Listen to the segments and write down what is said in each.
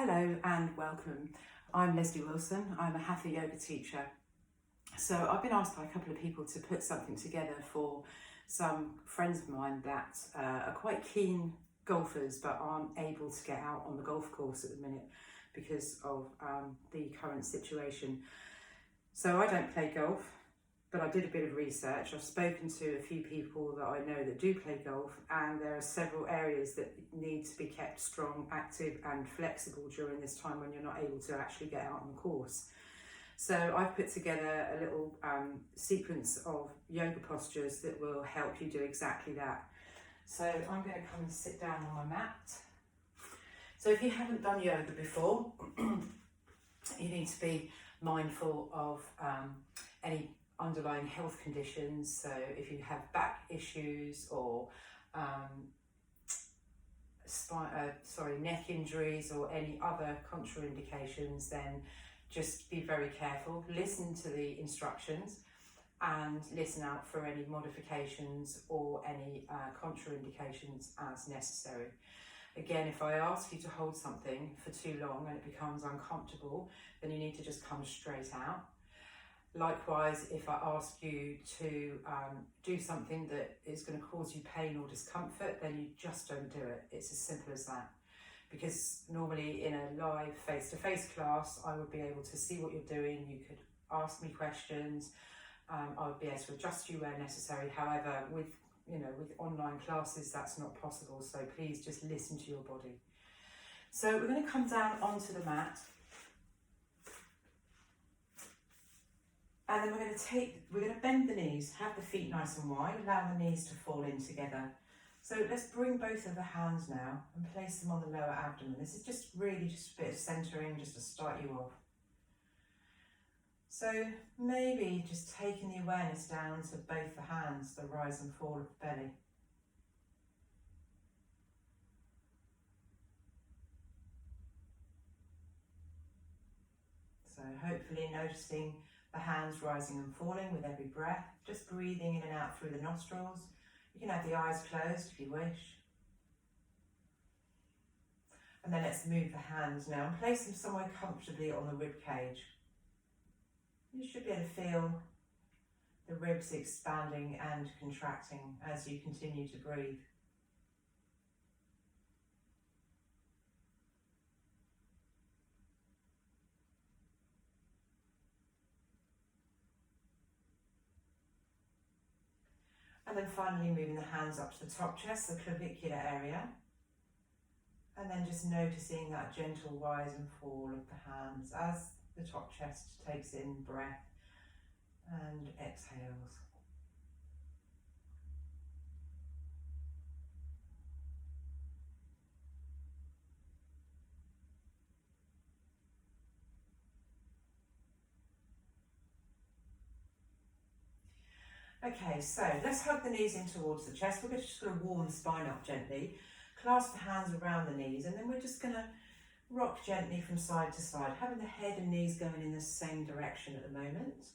Hello and welcome. I'm Leslie Wilson. I'm a Hatha yoga teacher. So I've been asked by a couple of people to put something together for some friends of mine that are quite keen golfers but aren't able to get out on the golf course at the minute because of the current situation. So I don't play golf, but I did a bit of research. I've spoken to a few people that I know that do play golf, and there are several areas that need to be kept strong, active and flexible during this time when you're not able to actually get out on the course. So I've put together a little sequence of yoga postures that will help you do exactly that. So I'm going to come and sit down on my mat. So if you haven't done yoga before, you need to be mindful of any underlying health conditions. So if you have back issues or neck injuries or any other contraindications, then just be very careful. Listen to the instructions and listen out for any modifications or any contraindications as necessary. Again, if I ask you to hold something for too long and it becomes uncomfortable, then you need to just come straight out. Likewise, if I ask you to do something that is going to cause you pain or discomfort, then you just don't do it. It's as simple as that. Because normally in a live face-to-face class, I would be able to see what you're doing. You could ask me questions. I would be able to adjust you where necessary. However, with online classes, that's not possible. So please just listen to your body. So we're going to come down onto the mat. And then we're going to bend the knees, have the feet nice and wide, allow the knees to fall in together. So let's bring both of the hands now and place them on the lower abdomen. This is just a bit of centering, just to start you off. So maybe just taking the awareness down to both the hands, the rise and fall of the belly. So hopefully noticing the hands rising and falling with every breath, just breathing in and out through the nostrils. You can have the eyes closed if you wish. And then let's move the hands now and place them somewhere comfortably on the rib cage. You should be able to feel the ribs expanding and contracting as you continue to breathe. And then finally moving the hands up to the top chest, the clavicular area. And then just noticing that gentle rise and fall of the hands as the top chest takes in breath and exhales. Okay, so let's hug the knees in towards the chest. We're just going to warm the spine up gently. Clasp the hands around the knees, and then we're just going to rock gently from side to side, having the head and knees going in the same direction at the moment.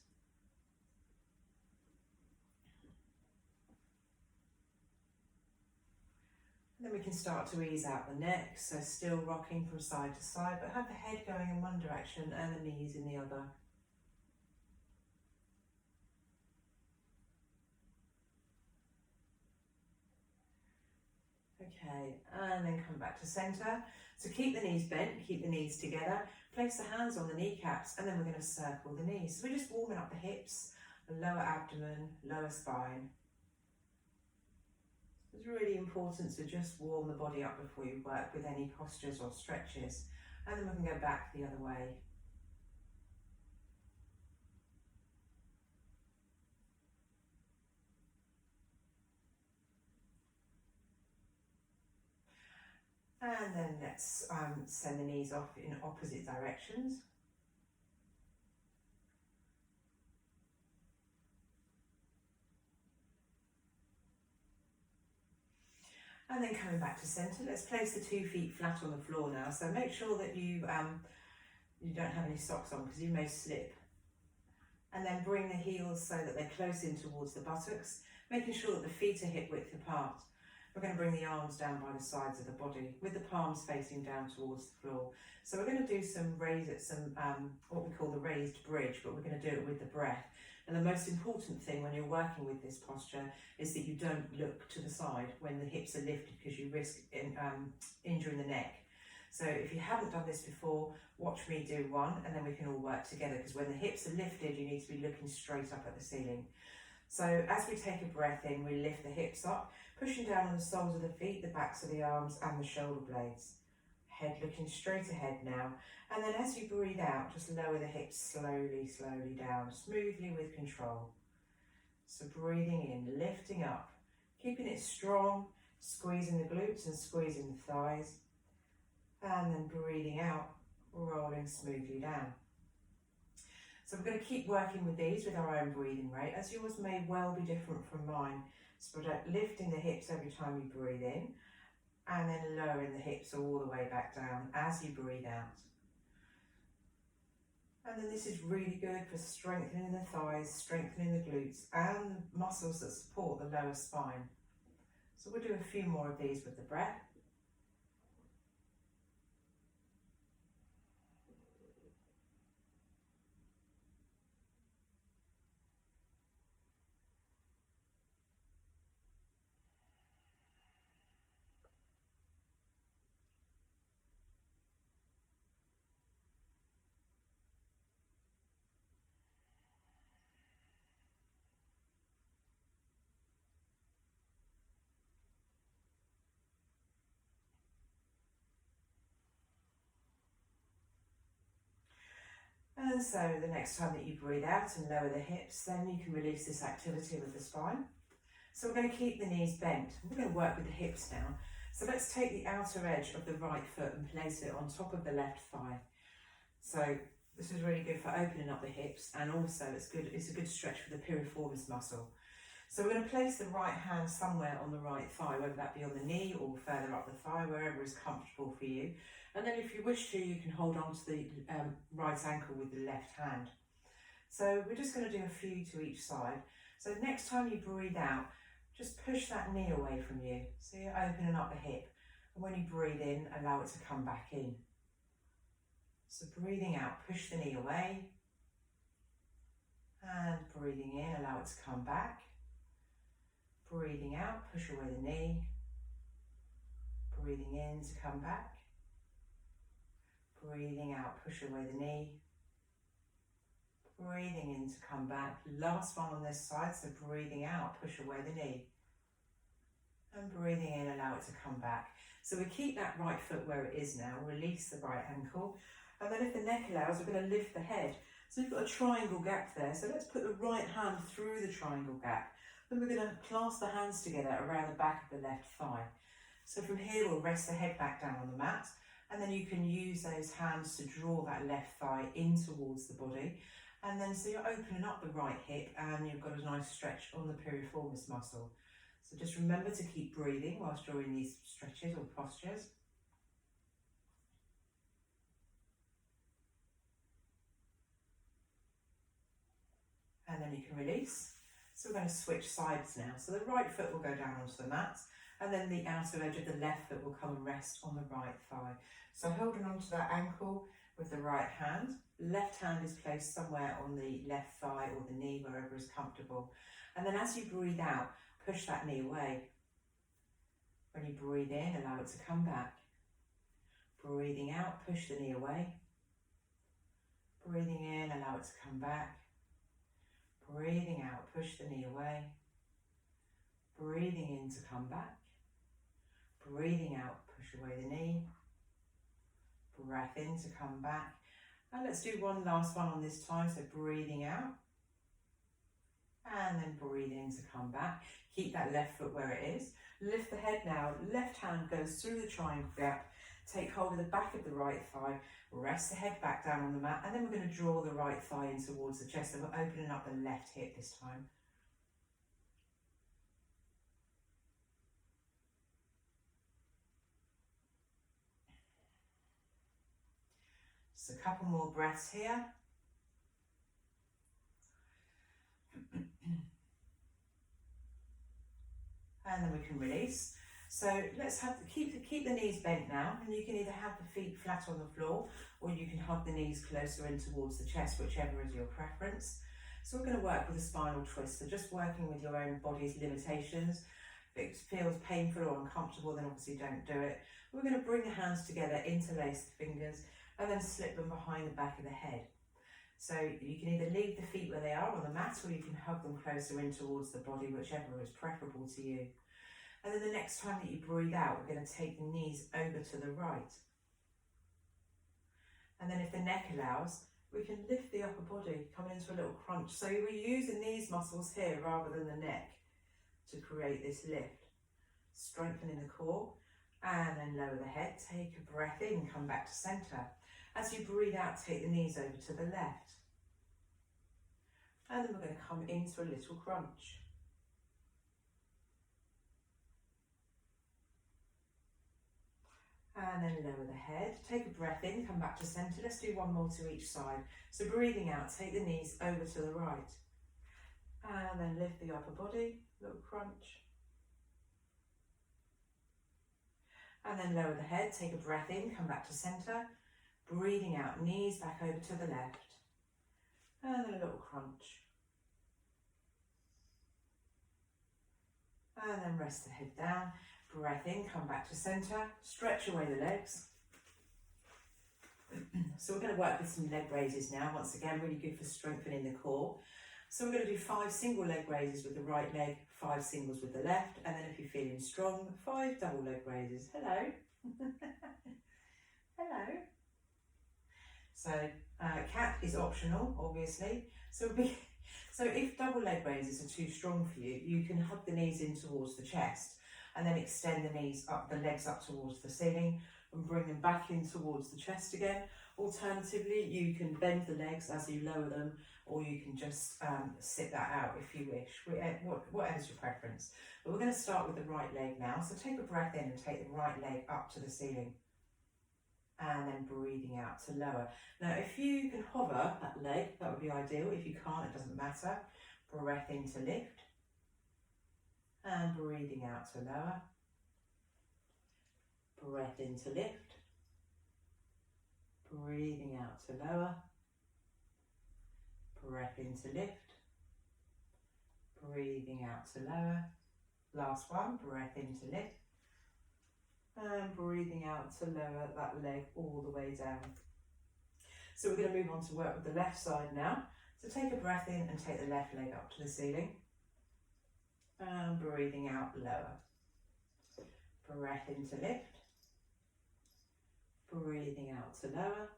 And then we can start to ease out the neck, so still rocking from side to side, but have the head going in one direction and the knees in the other. Okay, and then come back to centre. So keep the knees bent, keep the knees together, place the hands on the kneecaps, and then we're going to circle the knees. So we're just warming up the hips, the lower abdomen, lower spine. It's really important to just warm the body up before you work with any postures or stretches. And then we can go back the other way. And then let's send the knees off in opposite directions. And then coming back to centre, let's place the 2 feet flat on the floor now. So make sure that you don't have any socks on because you may slip. And then bring the heels so that they're close in towards the buttocks, making sure that the feet are hip width apart. We're going to bring the arms down by the sides of the body with the palms facing down towards the floor. So we're going to do some what we call the raised bridge, but we're going to do it with the breath. And the most important thing when you're working with this posture is that you don't look to the side when the hips are lifted, because you risk injuring the neck. So if you haven't done this before, watch me do one and then we can all work together, because when the hips are lifted, you need to be looking straight up at the ceiling. So as we take a breath in, we lift the hips up, pushing down on the soles of the feet, the backs of the arms and the shoulder blades. Head looking straight ahead now. And then as you breathe out, just lower the hips slowly, slowly down, smoothly with control. So breathing in, lifting up, keeping it strong, squeezing the glutes and squeezing the thighs. And then breathing out, rolling smoothly down. So we're going to keep working with these with our own breathing rate, as yours may well be different from mine. So we're lifting the hips every time you breathe in, and then lowering the hips all the way back down as you breathe out. And then this is really good for strengthening the thighs, strengthening the glutes and the muscles that support the lower spine. So we'll do a few more of these with the breath. And so the next time that you breathe out and lower the hips, then you can release this activity with the spine. So we're going to keep the knees bent. We're going to work with the hips now. So let's take the outer edge of the right foot and place it on top of the left thigh. So this is really good for opening up the hips, and also it's a good stretch for the piriformis muscle. So we're going to place the right hand somewhere on the right thigh, whether that be on the knee or further up the thigh, wherever is comfortable for you. And then if you wish to, you can hold on to the right ankle with the left hand. So we're just going to do a few to each side. So next time you breathe out, just push that knee away from you. So you're opening up the hip. And when you breathe in, allow it to come back in. So breathing out, push the knee away. And breathing in, allow it to come back. Breathing out, push away the knee. Breathing in to come back. Breathing out, push away the knee. Breathing in to come back. Last one on this side, so breathing out, push away the knee. And breathing in, allow it to come back. So we keep that right foot where it is now, release the right ankle. And then if the neck allows, we're going to lift the head. So we've got a triangle gap there. So let's put the right hand through the triangle gap. Then we're going to clasp the hands together around the back of the left thigh. So from here, we'll rest the head back down on the mat. And then you can use those hands to draw that left thigh in towards the body. And then so you're opening up the right hip and you've got a nice stretch on the piriformis muscle. So just remember to keep breathing whilst you're in these stretches or postures. And then you can release. So we're going to switch sides now. So the right foot will go down onto the mat, and then the outer edge of the left foot will come and rest on the right thigh. So holding onto that ankle with the right hand, left hand is placed somewhere on the left thigh or the knee, wherever is comfortable. And then as you breathe out, push that knee away. When you breathe in, allow it to come back. Breathing out, push the knee away. Breathing in, allow it to come back. Breathing out, push the knee away. Breathing in to come back. Breathing out, push away the knee. Breath in to come back. And let's do one last one on this time. So breathing out. And then breathe in to come back. Keep that left foot where it is. Lift the head now. Left hand goes through the triangle gap. Take hold of the back of the right thigh. Rest the head back down on the mat. And then we're going to draw the right thigh in towards the chest. And we're opening up the left hip this time. Just a couple more breaths here. And then we can release. So let's keep the knees bent now, and you can either have the feet flat on the floor, or you can hug the knees closer in towards the chest, whichever is your preference. So we're going to work with a spinal twist, so just working with your own body's limitations. If it feels painful or uncomfortable, then obviously don't do it. We're going to bring the hands together, interlace the fingers, and then slip them behind the back of the head. So you can either leave the feet where they are on the mat, or you can hug them closer in towards the body, whichever is preferable to you. And then the next time that you breathe out, we're going to take the knees over to the right. And then if the neck allows, we can lift the upper body, coming into a little crunch. So we're using these muscles here rather than the neck to create this lift. Strengthening the core, and then lower the head. Take a breath in, come back to centre. As you breathe out, take the knees over to the left. And then we're going to come into a little crunch. And then lower the head, take a breath in, come back to centre. Let's do one more to each side. So breathing out, take the knees over to the right. And then lift the upper body, little crunch. And then lower the head, take a breath in, come back to centre. Breathing out, knees back over to the left. And then a little crunch. And then rest the head down. Breath in, come back to centre, stretch away the legs. So we're going to work with some leg raises now, once again, really good for strengthening the core. So we're going to do 5 single leg raises with the right leg, 5 singles with the left, and then if you're feeling strong, 5 double leg raises. Hello. Hello. So cat is optional, obviously. So if double leg raises are too strong for you, you can hug the knees in towards the chest, and then extend the knees up, the legs up towards the ceiling, and bring them back in towards the chest again. Alternatively, you can bend the legs as you lower them, or you can just sit that out if you wish, whatever's your preference. But we're going to start with the right leg now. So take a breath in and take the right leg up to the ceiling. And then breathing out to lower. Now, if you can hover that leg, that would be ideal. If you can't, it doesn't matter. Breath in to lift. And breathing out to lower. Breath in to lift. Breathing out to lower. Breath in to lift. Breathing out to lower. Last one, breath in to lift. And breathing out to lower that leg all the way down. So we're going to move on to work with the left side now. So take a breath in and take the left leg up to the ceiling. And breathing out, lower. Breath in to lift. Breathing out to lower.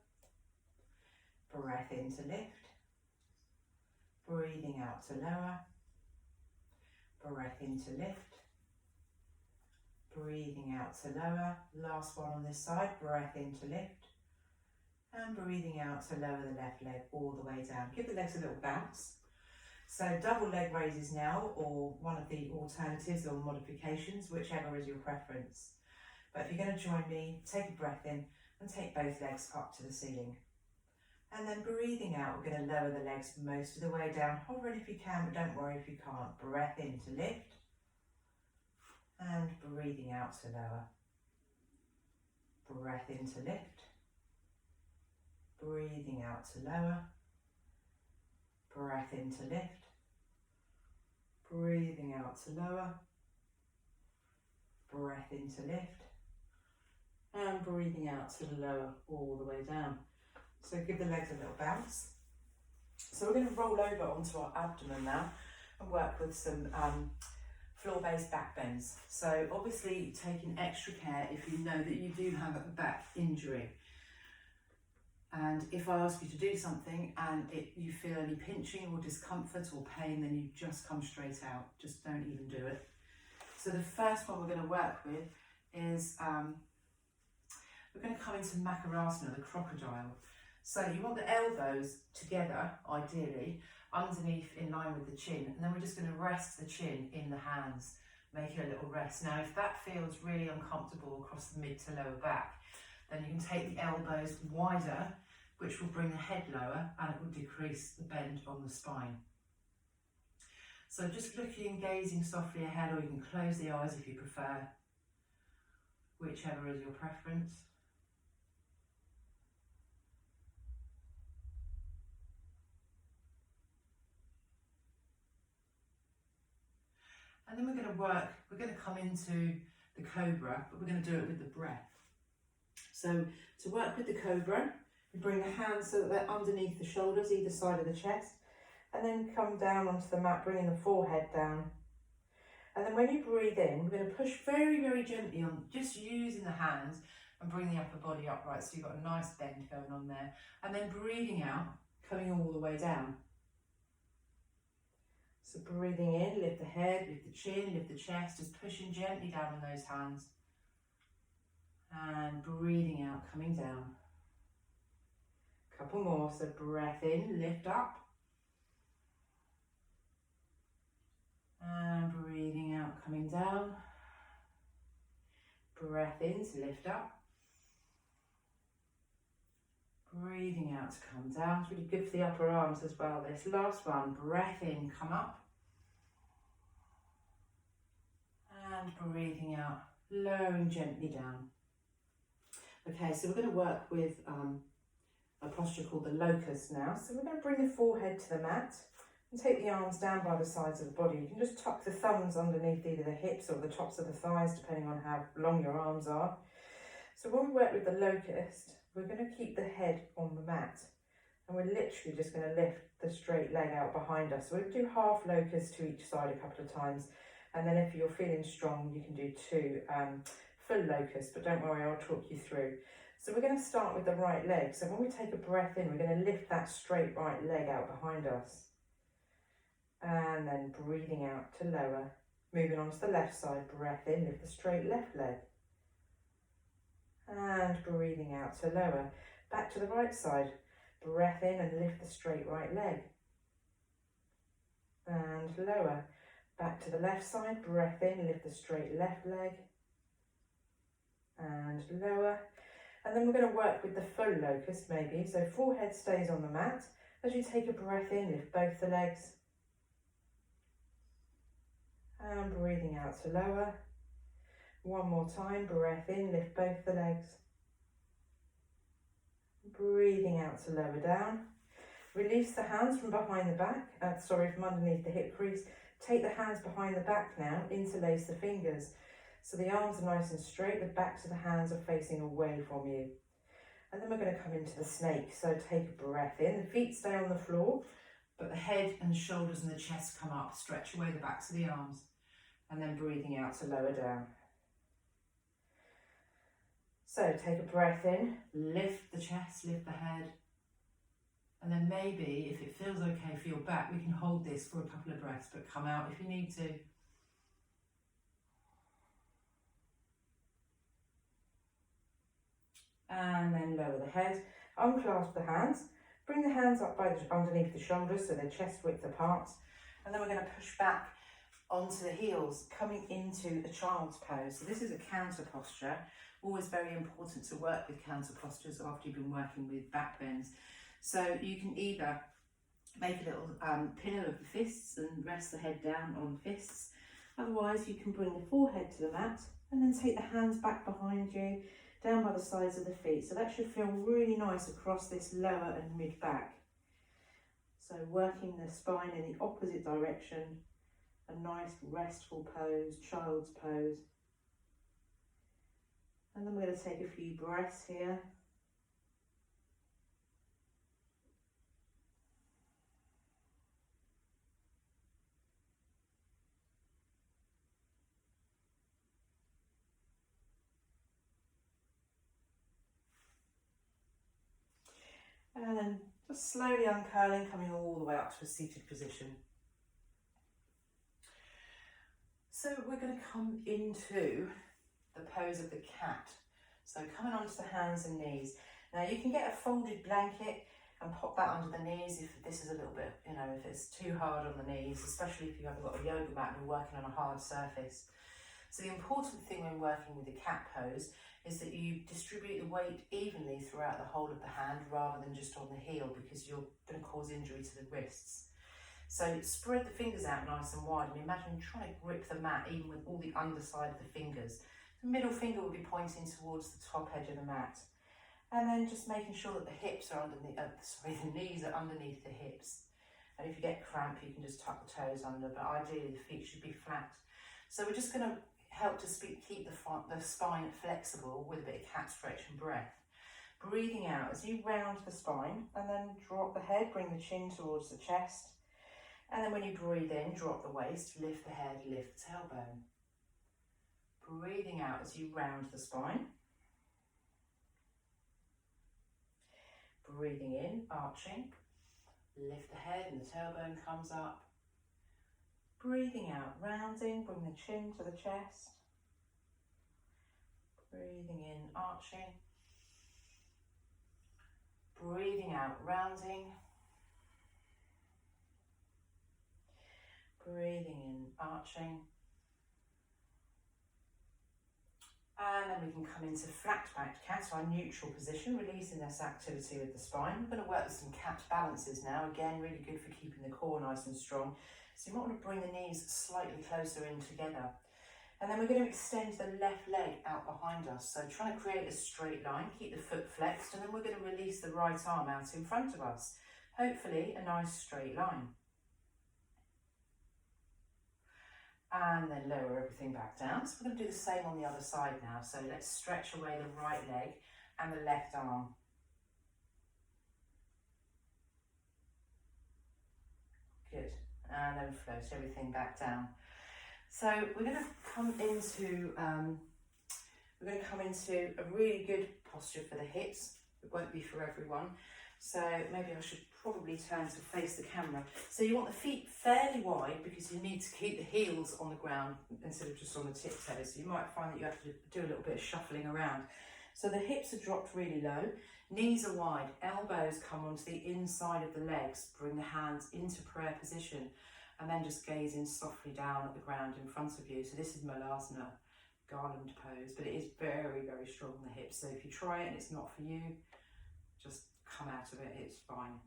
Breath in to lift. Breathing out to lower. Breath in to lift. Breathing out to lower. Last one on this side, breath in to lift. And breathing out to lower the left leg all the way down. Give the legs a little bounce. So double leg raises now, or one of the alternatives or modifications, whichever is your preference. But if you're going to join me, take a breath in and take both legs up to the ceiling. And then breathing out, we're going to lower the legs most of the way down. Hovering if you can, but don't worry if you can't. Breath in to lift. And breathing out to lower. Breath in to lift. Breathing out to lower. Breath in to lift. Breathing out to lower. Breath in to lift. And breathing out to the lower all the way down. So give the legs a little bounce. So we're going to roll over onto our abdomen now and work with some floor-based back bends. So obviously taking extra care if you know that you do have a back injury. And if I ask you to do something and you feel any pinching or discomfort or pain, then you just come straight out. Just don't even do it. So the first one we're going to work with is, we're going to come into Makarasana, the crocodile. So you want the elbows together, ideally, underneath in line with the chin. And then we're just going to rest the chin in the hands, making a little rest. Now, if that feels really uncomfortable across the mid to lower back, then you can take the elbows wider, which will bring the head lower and it will decrease the bend on the spine. So just looking and gazing softly ahead, or you can close the eyes if you prefer. whichever is your preference. And then we're going to come into the cobra, but we're going to do it with the breath. So to work with the cobra, you bring the hands so that they're underneath the shoulders, either side of the chest, and then come down onto the mat, bringing the forehead down. And then when you breathe in, we're going to push very, very gently on, just using the hands, and bring the upper body upright, so you've got a nice bend going on there. And then breathing out, coming all the way down. So breathing in, lift the head, lift the chin, lift the chest, just pushing gently down on those hands. And breathing out, coming down. Couple more, so breath in, lift up. And breathing out, coming down. Breath in to lift up. Breathing out to come down. It's really good for the upper arms as well. This last one, breath in, come up. And breathing out, lowering gently down. Okay, so we're going to work with a posture called the locust now. So we're going to bring the forehead to the mat and take the arms down by the sides of the body. You can just tuck the thumbs underneath either the hips or the tops of the thighs, depending on how long your arms are. So when we work with the locust, we're going to keep the head on the mat, and we're literally just going to lift the straight leg out behind us. So we'll do half locust to each side a couple of times, and then if you're feeling strong, you can do 2 full locusts, but don't worry, I'll talk you through. So we're going to start with the right leg. So when we take a breath in, we're going to lift that straight right leg out behind us. And then breathing out to lower. Moving on to the left side, breath in, lift the straight left leg. And breathing out to lower. Back to the right side, breath in and lift the straight right leg. And lower. Back to the left side, breath in, lift the straight left leg. And lower. And then we're going to work with the full locust maybe. So forehead stays on the mat. As you take a breath in, lift both the legs. And breathing out to lower. One more time, breath in, lift both the legs. Breathing out to lower down. Release the hands from behind the back, from underneath the hip crease. Take the hands behind the back now, interlace the fingers. So the arms are nice and straight, the backs of the hands are facing away from you. And then we're going to come into the snake. So take a breath in, the feet stay on the floor, but the head and the shoulders and the chest come up, stretch away the backs of the arms. And then breathing out to lower down. So take a breath in, lift the chest, lift the head. And then maybe, if it feels okay for your back, we can hold this for a couple of breaths, but come out if you need to. And then lower the head, unclasp the hands, bring the hands up by underneath the shoulders so they're chest width apart. And then we're going to push back onto the heels, coming into a child's pose. So this is a counter posture. Always very important to work with counter postures after you've been working with back bends. So you can either make a little pillow of the fists and rest the head down on the fists. Otherwise, you can bring the forehead to the mat and then take the hands back behind you, down by the sides of the feet. So that should feel really nice across this lower and mid back. So working the spine in the opposite direction. A nice restful pose, child's pose. And then we're going to take a few breaths here. And then just slowly uncurling, coming all the way up to a seated position. So we're going to come into the pose of the cat. So coming onto the hands and knees. Now you can get a folded blanket and pop that under the knees if this is a little bit, if it's too hard on the knees, especially if you haven't got a yoga mat and you're working on a hard surface. So the important thing when working with the cat pose is that you distribute the weight evenly throughout the whole of the hand rather than just on the heel, because you're going to cause injury to the wrists. So spread the fingers out nice and wide and imagine trying to grip the mat even with all the underside of the fingers. The middle finger will be pointing towards the top edge of the mat. And then just making sure that the hips are underneath, the knees are underneath the hips. And if you get cramp, you can just tuck the toes under, but ideally the feet should be flat. So we're just going to help to keep the spine flexible with a bit of cat stretch and breath. Breathing out as you round the spine and then drop the head, bring the chin towards the chest. And then when you breathe in, drop the waist, lift the head, lift the tailbone. Breathing out as you round the spine. Breathing in, arching. Lift the head and the tailbone comes up. Breathing out, rounding, bring the chin to the chest. Breathing in, arching. Breathing out, rounding. Breathing in, arching. And then we can come into flat-backed cat, our neutral position, releasing this activity with the spine. We're going to work with some cat balances now. Again, really good for keeping the core nice and strong. So you might want to bring the knees slightly closer in together. And then we're going to extend the left leg out behind us. So trying to create a straight line, keep the foot flexed, and then we're going to release the right arm out in front of us. Hopefully a nice straight line. And then lower everything back down. So we're going to do the same on the other side now. So let's stretch away the right leg and the left arm. Good. And then float everything back down. So we're going to come into a really good posture for the hips. It won't be for everyone. So maybe I should probably turn to face the camera. So you want the feet fairly wide because you need to keep the heels on the ground instead of just on the tiptoes. So you might find that you have to do a little bit of shuffling around. So the hips are dropped really low, knees are wide, elbows come onto the inside of the legs, bring the hands into prayer position, and then just gazing softly down at the ground in front of you. So this is Malasana, garland pose, but it is very, very strong in the hips. So if you try it and it's not for you, just come out of it, it's fine.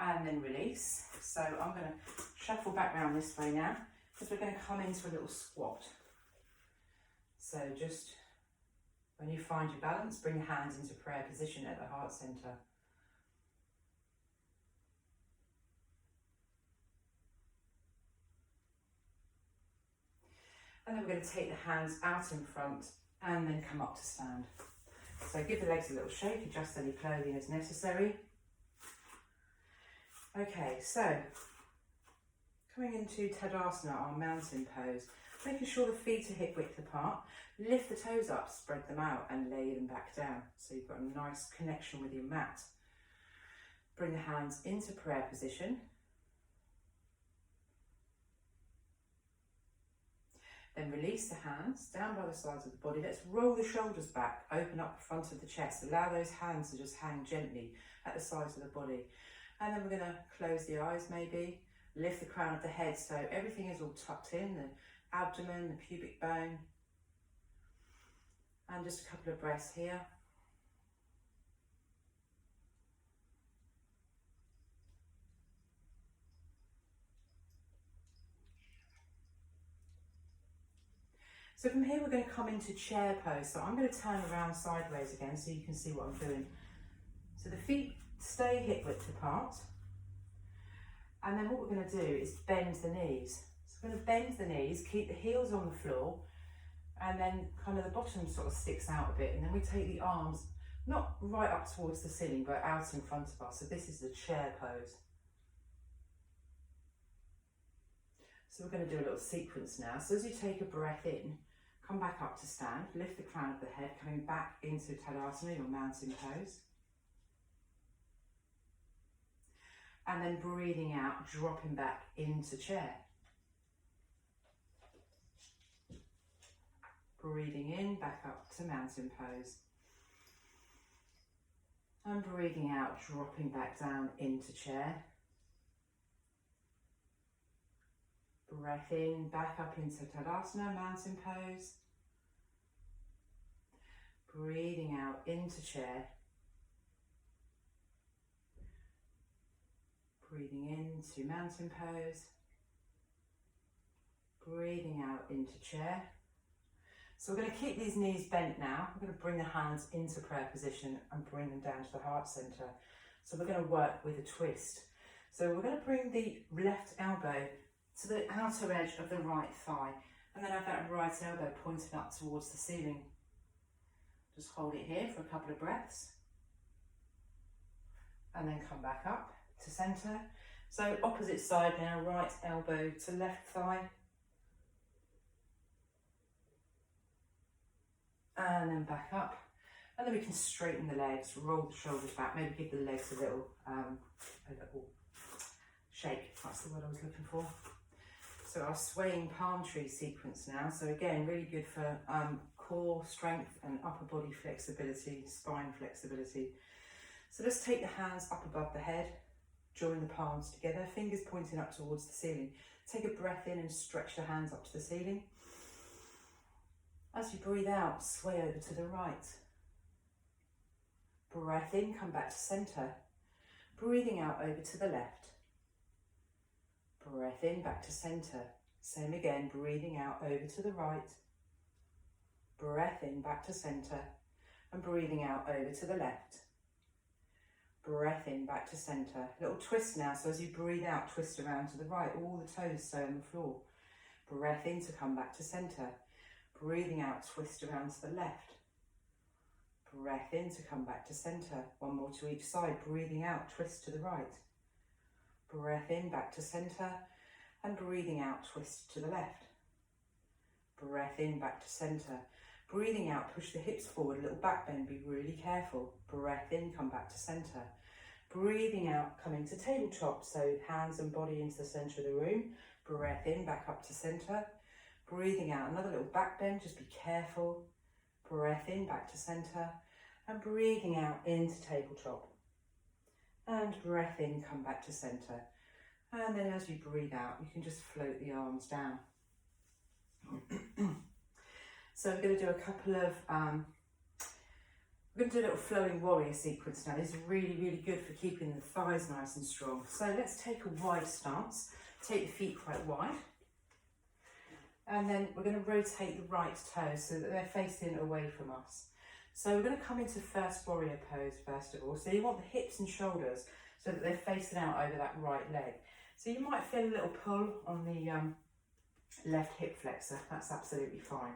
And then release. So I'm going to shuffle back round this way now because we're going to come into a little squat. So just when you find your balance, bring your hands into prayer position at the heart center. And then we're going to take the hands out in front and then come up to stand. So give the legs a little shake, adjust any clothing as necessary. Okay, so coming into Tadasana, our mountain pose, making sure the feet are hip width apart, lift the toes up, spread them out and lay them back down. So you've got a nice connection with your mat. Bring the hands into prayer position. Then release the hands down by the sides of the body. Let's roll the shoulders back, open up the front of the chest. Allow those hands to just hang gently at the sides of the body. And then we're going to close the eyes maybe, lift the crown of the head so everything is all tucked in, the abdomen, the pubic bone. And just a couple of breaths here. So from here we're going to come into chair pose. So I'm going to turn around sideways again so you can see what I'm doing. So the feet stay hip width apart. And then what we're going to do is bend the knees. So we're going to bend the knees, keep the heels on the floor, and then kind of the bottom sort of sticks out a bit. And then we take the arms, not right up towards the ceiling, but out in front of us. So this is the chair pose. So we're going to do a little sequence now. So as you take a breath in, come back up to stand, lift the crown of the head, coming back into Tadasana, your mountain pose. And then breathing out, dropping back into chair. Breathing in, back up to mountain pose. And breathing out, dropping back down into chair. Breath in, back up into Tadasana, mountain pose. Breathing out into chair. Breathing into mountain pose. Breathing out into chair. So we're going to keep these knees bent now. We're going to bring the hands into prayer position and bring them down to the heart center. So we're going to work with a twist. So we're going to bring the left elbow to the outer edge of the right thigh, and then have that right elbow pointing up towards the ceiling. Just hold it here for a couple of breaths. And then come back up to center. So opposite side now, right elbow to left thigh. And then back up. And then we can straighten the legs, roll the shoulders back, maybe give the legs a little shake. That's the word I was looking for. So our swaying palm tree sequence now. So again, really good for core strength and upper body flexibility, spine flexibility. So let's take the hands up above the head, join the palms together, fingers pointing up towards the ceiling. Take a breath in and stretch the hands up to the ceiling. As you breathe out, sway over to the right. Breath in, come back to center. Breathing out over to the left. Breath in, back to center. Same again, breathing out over to the right. Breath in, back to center. And breathing out over to the left. Breath in, back to center. Little twist now, so as you breathe out, twist around to the right, all the toes stay on the floor. Breath in to come back to center. Breathing out, twist around to the left. Breath in to come back to center. One more to each side. Breathing out, twist to the right. Breath in, back to center. And breathing out, twist to the left. Breath in, back to center. Breathing out, push the hips forward, a little back bend, be really careful. Breath in, come back to center. Breathing out, coming to tabletop, so hands and body into the center of the room. Breath in, back up to center. Breathing out, another little back bend, just be careful. Breath in, back to center. And breathing out into tabletop. And breath in, come back to center. And then as you breathe out, you can just float the arms down. So we're going to do a couple of, we're going to do a little flowing warrior sequence now. This is really, really good for keeping the thighs nice and strong. So let's take a wide stance. Take the feet quite wide. And then we're going to rotate the right toes so that they're facing away from us. So we're going to come into first warrior pose first of all. So you want the hips and shoulders so that they're facing out over that right leg. So you might feel a little pull on the left hip flexor. That's absolutely fine.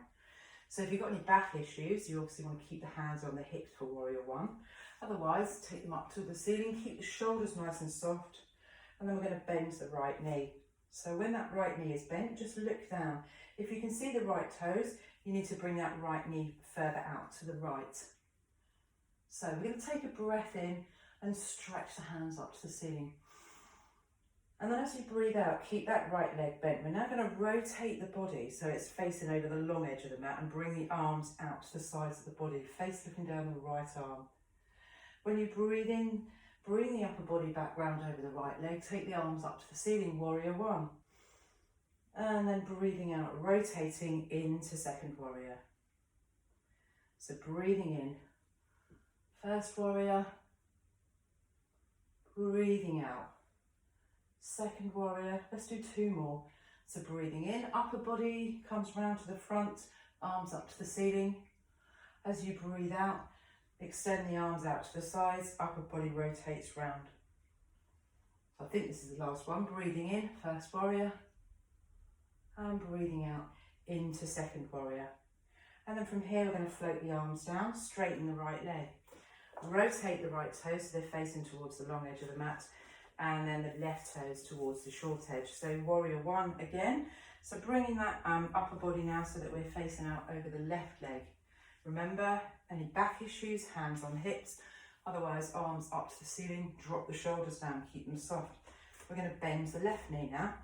So if you've got any back issues, you obviously want to keep the hands on the hips for warrior one. Otherwise, take them up to the ceiling, keep the shoulders nice and soft, and then we're going to bend the right knee. So when that right knee is bent, just look down. If you can see the right toes, you need to bring that right knee further out to the right. So we're going to take a breath in and stretch the hands up to the ceiling. And then as you breathe out, keep that right leg bent. We're now going to rotate the body so it's facing over the long edge of the mat and bring the arms out to the sides of the body, face looking down the right arm. When you breathe in, bring the upper body back round over the right leg, take the arms up to the ceiling, warrior one. And then breathing out, rotating into second warrior. So breathing in, first warrior, breathing out. Second warrior, let's do two more. So breathing in, upper body comes round to the front, arms up to the ceiling. As you breathe out, extend the arms out to the sides, upper body rotates round. So I think this is the last one. Breathing in, first warrior, and breathing out into second warrior. And then from here, we're going to float the arms down, straighten the right leg. Rotate the right toes so they're facing towards the long edge of the mat. And then the left toes towards the short edge. So warrior one again. So bringing that upper body now so that we're facing out over the left leg. Remember, any back issues, hands on hips. Otherwise, arms up to the ceiling, drop the shoulders down, keep them soft. We're going to bend the left knee now.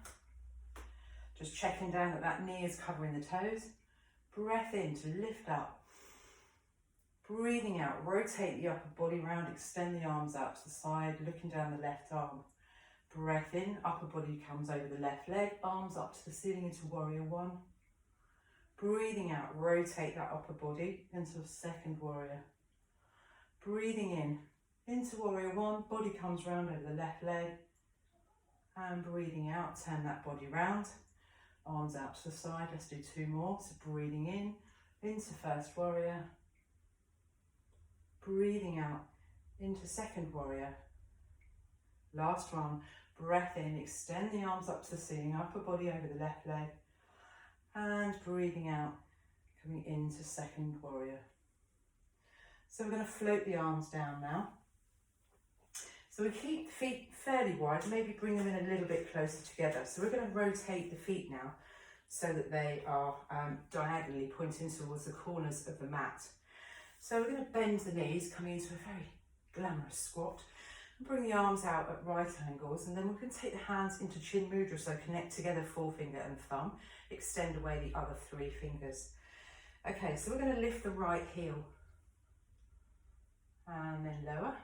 Just checking down that that knee is covering the toes. Breath in to lift up. Breathing out, rotate the upper body round, extend the arms out to the side, looking down the left arm. Breath in, upper body comes over the left leg, arms up to the ceiling into warrior one. Breathing out, rotate that upper body into second warrior. Breathing in, into warrior one, body comes round over the left leg. And breathing out, turn that body round. Arms out to the side. Let's do 2 more. So breathing in, into first warrior. Breathing out, into second warrior. Last one. Breath in, extend the arms up to the ceiling, upper body over the left leg. And breathing out, coming into second warrior. So we're going to float the arms down now. So we keep the feet fairly wide, maybe bring them in a little bit closer together. So we're going to rotate the feet now so that they are diagonally pointing towards the corners of the mat. So we're going to bend the knees, coming into a very glamorous squat. And bring the arms out at right angles, and then we can take the hands into chin mudra, so connect together forefinger and thumb. Extend away the other 3 fingers. Okay, so we're going to lift the right heel. And then lower.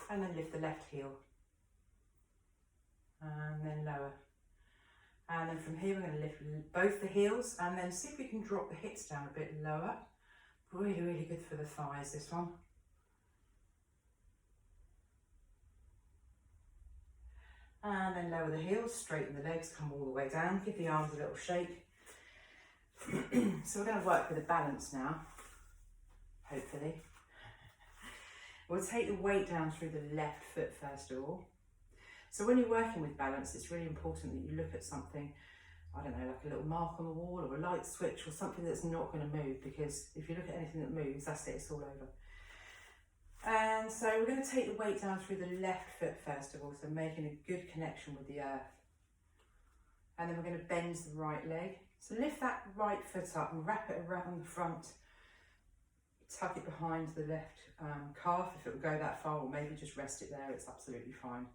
And then lift the left heel. And then lower. And then from here we're going to lift both the heels and then see if we can drop the hips down a bit lower. Really, really good for the thighs, this one. And then lower the heels, straighten the legs, come all the way down. Give the arms a little shake. So we're going to work with a balance now, hopefully. We'll take the weight down through the left foot first of all. So when you're working with balance, it's really important that you look at something, I don't know, like a little mark on the wall or a light switch or something that's not going to move, because if you look at anything that moves, that's it, it's all over. And so we're going to take the weight down through the left foot first of all, so making a good connection with the earth. And then we're going to bend the right leg. So lift that right foot up and wrap it around the front. Tuck it behind the left calf if it will go that far, or maybe just rest it there, it's absolutely fine.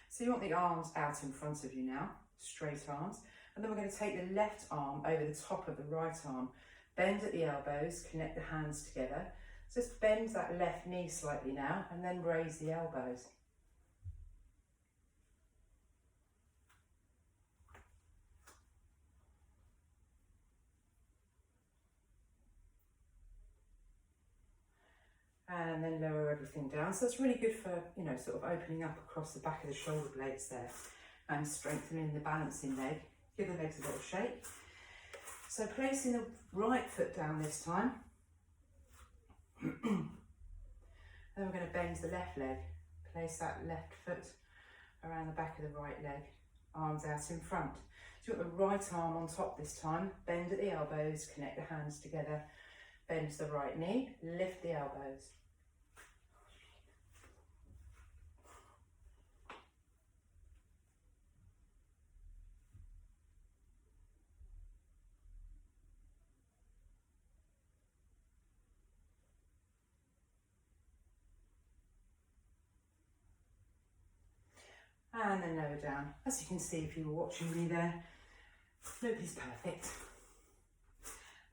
So you want the arms out in front of you now, straight arms. And then we're going to take the left arm over the top of the right arm. Bend at the elbows, connect the hands together. Just bend that left knee slightly now and then raise the elbows. And then lower everything down. So it's really good for, you know, sort of opening up across the back of the shoulder blades there and strengthening the balancing leg. Give the legs a little shake. So placing the right foot down this time. Then we're going to bend the left leg. Place that left foot around the back of the right leg. Arms out in front. So you want the right arm on top this time. Bend at the elbows, connect the hands together. Bend the right knee, lift the elbows. And then lower down. As you can see, if you were watching me there, nobody's perfect.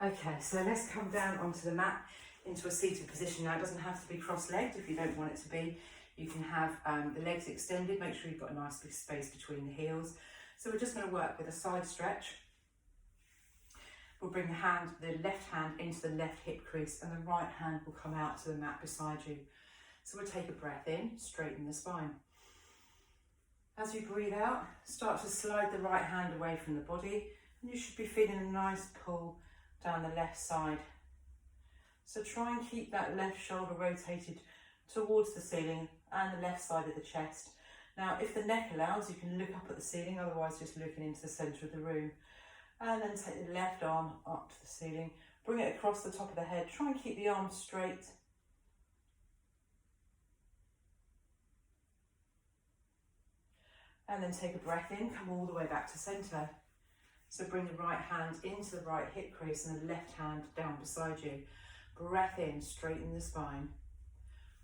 Okay, so let's come down onto the mat into a seated position. Now it doesn't have to be cross-legged if you don't want it to be. You can have the legs extended, make sure you've got a nice big space between the heels. So we're just going to work with a side stretch. We'll bring the left hand into the left hip crease and the right hand will come out to the mat beside you. So we'll take a breath in, straighten the spine. As you breathe out, start to slide the right hand away from the body and you should be feeling a nice pull down the left side. So try and keep that left shoulder rotated towards the ceiling and the left side of the chest. Now if the neck allows, you can look up at the ceiling, otherwise just looking into the centre of the room. And then take the left arm up to the ceiling, bring it across the top of the head, try and keep the arms straight. And then take a breath in, come all the way back to centre. So bring the right hand into the right hip crease and the left hand down beside you. Breath in, straighten the spine.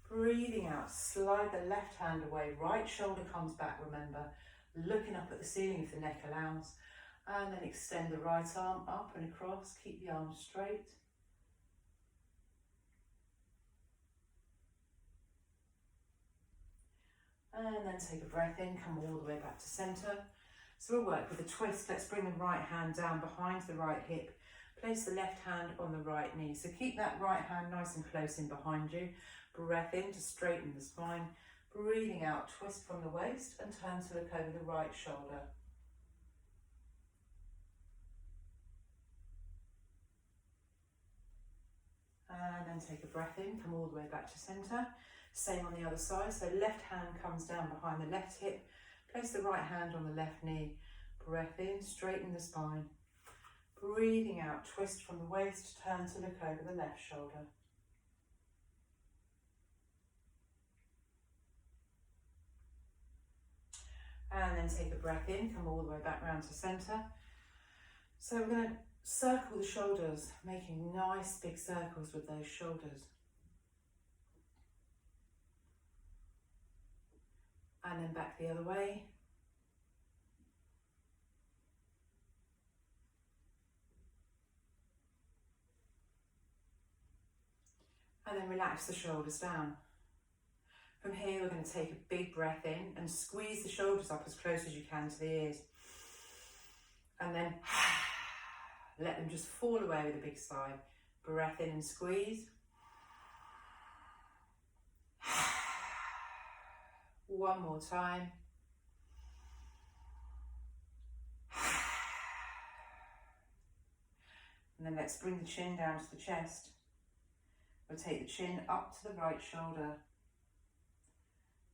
Breathing out, slide the left hand away, right shoulder comes back, remember. Looking up at the ceiling if the neck allows. And then extend the right arm up and across, keep the arms straight. And then take a breath in, come all the way back to centre. So we'll work with a twist. Let's bring the right hand down behind the right hip. Place the left hand on the right knee. So keep that right hand nice and close in behind you. Breath in to straighten the spine. Breathing out, twist from the waist and turn to look over the right shoulder. And then take a breath in, come all the way back to centre. Same on the other side, so left hand comes down behind the left hip, place the right hand on the left knee. Breath in, straighten the spine. Breathing out, twist from the waist, turn to look over the left shoulder. And then take a breath in, come all the way back round to centre. So we're going to circle the shoulders, making nice big circles with those shoulders. And then back the other way. And then relax the shoulders down. From here, we're going to take a big breath in and squeeze the shoulders up as close as you can to the ears. And then let them just fall away with a big sigh. Breath in and squeeze. One more time. And then let's bring the chin down to the chest. We'll take the chin up to the right shoulder.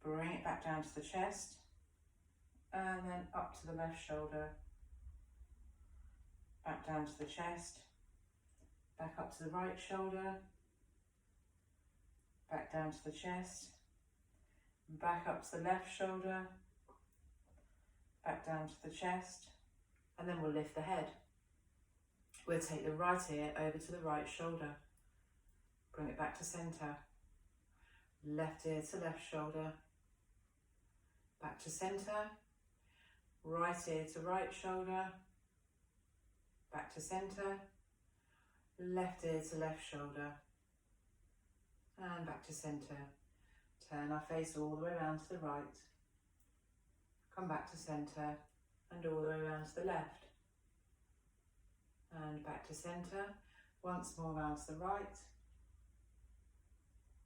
Bring it back down to the chest. And then up to the left shoulder. Back down to the chest. Back up to the right shoulder. Back down to the chest. Back up to the left shoulder. Back down to the chest. And then we'll lift the head. We'll take the right ear over to the right shoulder. Bring it back to centre. Left ear to left shoulder. Back to centre. Right ear to right shoulder. Back to centre. Left ear to left shoulder. And back to centre. Turn our face all the way around to the right. Come back to centre and all the way around to the left. And back to centre. Once more round to the right.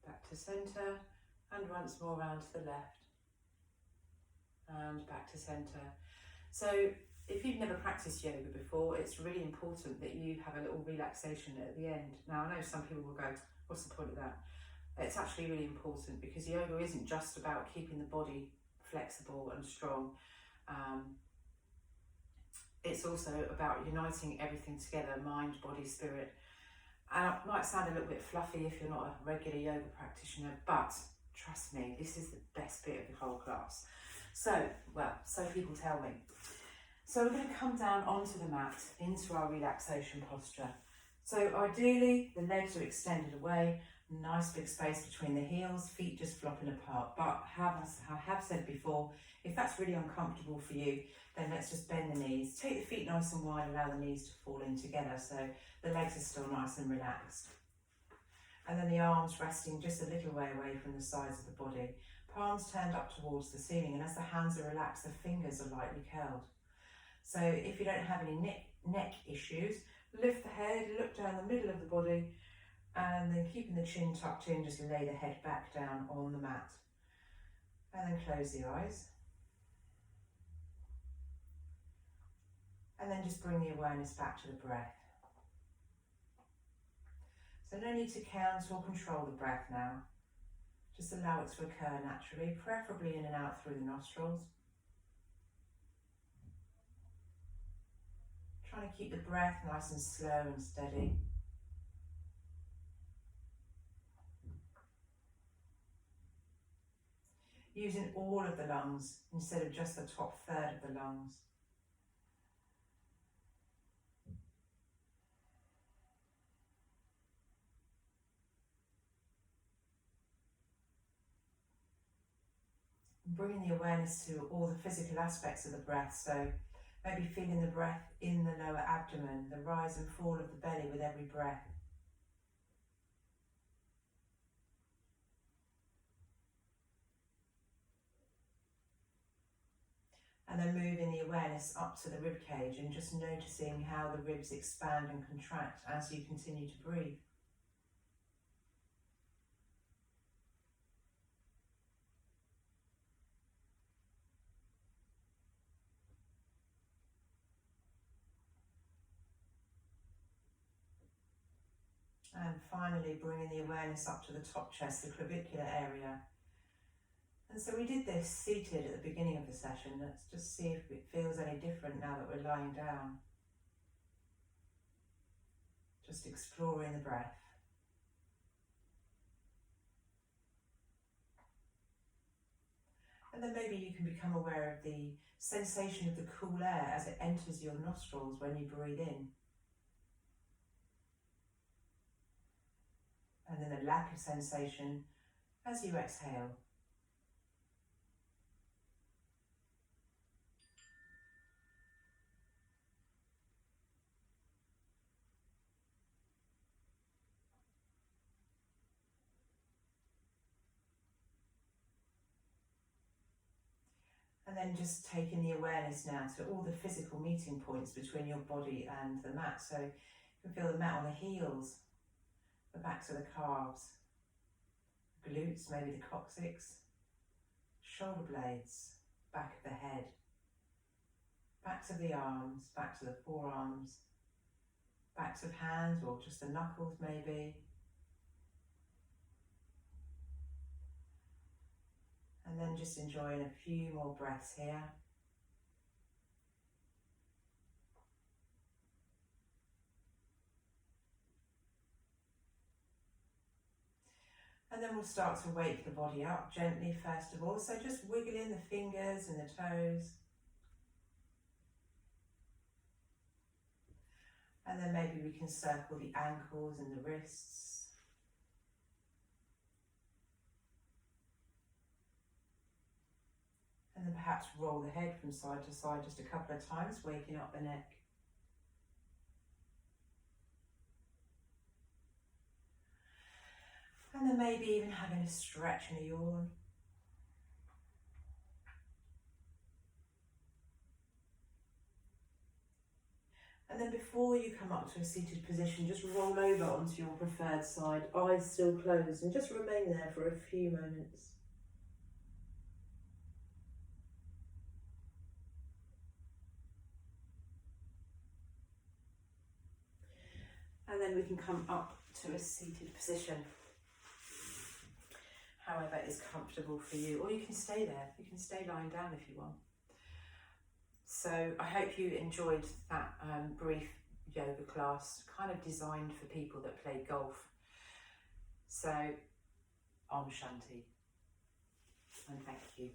Back to centre and once more round to the left. And back to centre. So if you've never practiced yoga before, it's really important that you have a little relaxation at the end. Now I know some people will go, what's the point of that? It's actually really important because yoga isn't just about keeping the body flexible and strong. It's also about uniting everything together, mind, body, spirit. And it might sound a little bit fluffy if you're not a regular yoga practitioner, but trust me, this is the best bit of the whole class. So, well, so people tell me. So we're going to come down onto the mat into our relaxation posture. So ideally, the legs are extended away, nice big space between the heels, feet just flopping apart. But as I have said before, if that's really uncomfortable for you, then let's just bend the knees. Take the feet nice and wide, allow the knees to fall in together so the legs are still nice and relaxed. And then the arms resting just a little way away from the sides of the body. Palms turned up towards the ceiling, and as the hands are relaxed, the fingers are lightly curled. So if you don't have any neck issues, lift the head, look down the middle of the body, and then keeping the chin tucked in, just lay the head back down on the mat. And then close the eyes. And then just bring the awareness back to the breath. So no need to count or control the breath now. Just allow it to occur naturally, preferably in and out through the nostrils. Trying to keep the breath nice and slow and steady. Using all of the lungs instead of just the top third of the lungs. Bringing the awareness to all the physical aspects of the breath, so maybe feeling the breath in the lower abdomen, the rise and fall of the belly with every breath. And then moving the awareness up to the rib cage and just noticing how the ribs expand and contract as you continue to breathe. And finally bringing the awareness up to the top chest, the clavicular area. And so we did this seated at the beginning of the session. Let's just see if it feels any different now that we're lying down. Just exploring the breath. And then maybe you can become aware of the sensation of the cool air as it enters your nostrils when you breathe in. And then a lack of sensation as you exhale. And then just taking the awareness now to all the physical meeting points between your body and the mat. So you can feel the mat on the heels, the backs of the calves, glutes, maybe the coccyx, shoulder blades, back of the head, backs of the arms, backs of the forearms, backs of hands or just the knuckles maybe. And then just enjoying a few more breaths here. And then we'll start to wake the body up gently first of all. So just wiggling the fingers and the toes. And then maybe we can circle the ankles and the wrists. And then perhaps roll the head from side to side just a couple of times, waking up the neck. And then maybe even having a stretch and a yawn. And then before you come up to a seated position, just roll over onto your preferred side, eyes still closed, and just remain there for a few moments. And then we can come up to a seated position, however is comfortable for you, or you can stay there. You can stay lying down if you want. So I hope you enjoyed that brief yoga class, kind of designed for people that play golf. So, Om Shanti, and thank you.